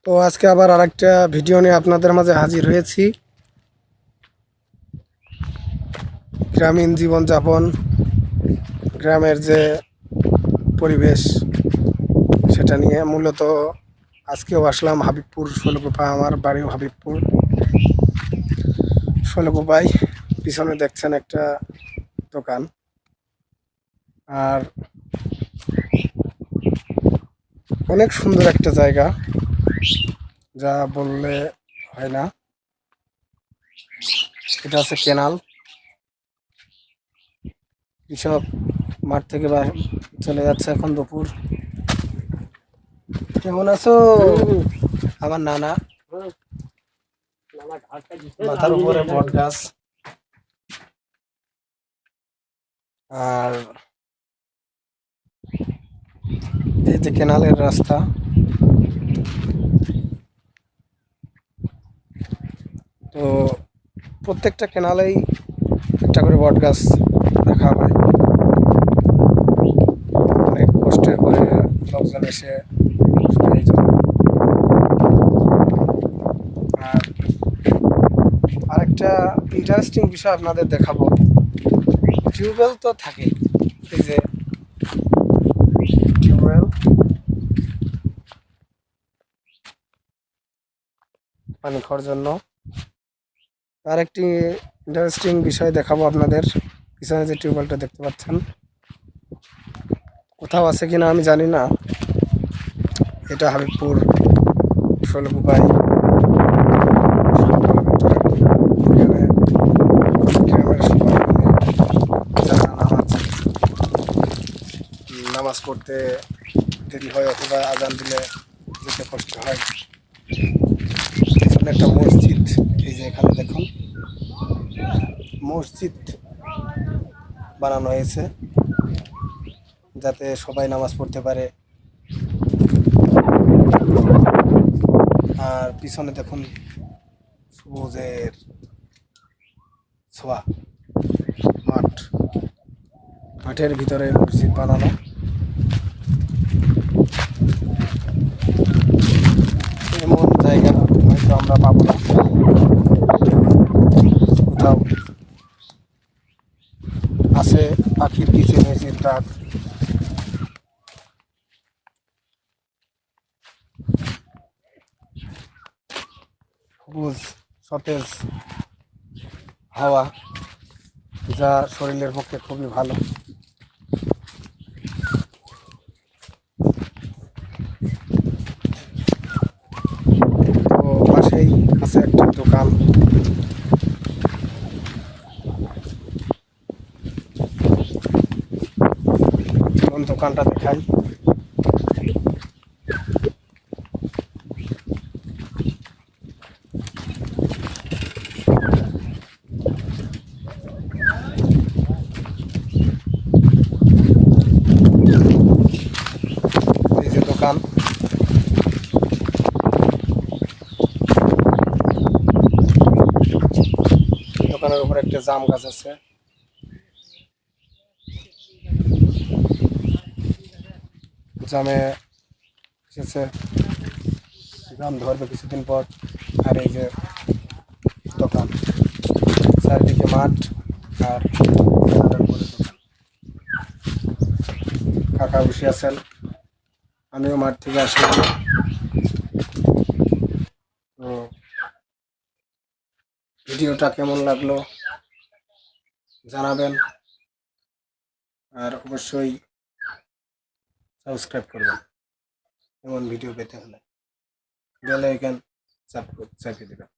তো আজকে আবার আরেকটা ভিডিও নিয়ে আপনাদের মাঝে হাজির হয়েছি। গ্রামীণ জীবনযাপন, গ্রামের যে পরিবেশ সেটা নিয়ে মূলত আজকেও আসলাম হাবিবপুর শৈলকুপা। আমার বাড়িও হাবিবপুর শৈলকুপায়। পিছনে দেখছেন একটা দোকান, আর অনেক সুন্দর একটা জায়গা, যা বললে হয় না। এটা হচ্ছে কেনাল। কৃষক মাঠ থেকে চলে যাচ্ছে এখন দুপুর। কেমন আছো আমার নানা? মাথার উপরে বট গাছ, আর এই যে কেনালের রাস্তা। তো প্রত্যেকটা কেনালেই একটা করে বট গাছ রাখা হয়। অনেক কষ্টের করে লোকজন এসে বসবে এই জন্য। আর আরেকটা ইন্টারেস্টিং বিষয় আপনাদের দেখাবো। টিউবওয়েল তো থাকেই, এই যে টিউবওয়েল, পানি খাওয়ার জন্য। আর একটি ইন্টারেস্টিং বিষয় দেখাবো আপনাদের। পিছনে যে টিউবওয়েলটা দেখতে পাচ্ছেন, কোথাও আছে কিনা আমি জানি না। এটা হাবিবপুর শৈলকুপায়। এখানে গ্রামের সবাই মিলে যারা নামাজ পড়তে দেরি হয় অথবা আজান দিলে যেতে কষ্ট হয়, পিছনে একটা মসজিদ। এই যে এখানে দেখুন মসজিদ বানানো হয়েছে যাতে সবাই নামাজ পড়তে পারে। আর পিছনে দেখুন সবুজের ছোঁয়া, মাঠ, মাঠের ভিতরে মসজিদ বানানো। এমন জায়গা হয়তো আমরা পাবো না কোথাও। আছে পাখির কিচিরমিচির ডাক, সবুজ সতেজ হাওয়া, যা শরীরের পক্ষে খুবই ভালো। তো পাশেই আছে একটা দোকান। কোন দোকানটা দেখাই। এই যে দোকান, দোকানের উপরে একটা জাম গাছ আছে। জামে এসেছে, জাম ধরবে কিছুদিন পর। আর এই যে দোকান, চারিদিকে মাঠ, আর দোকানের উপরে দোকান। কাকা বসে আছেন, আমিও মাঠ থেকে আসলাম। তো ভিডিওটা কেমন লাগলো জানাবেন, আর অবশ্যই সাবস্ক্রাইব করবেন এমন ভিডিও পেতে হলে। বেল আইকন চাপিয়ে দেবেন।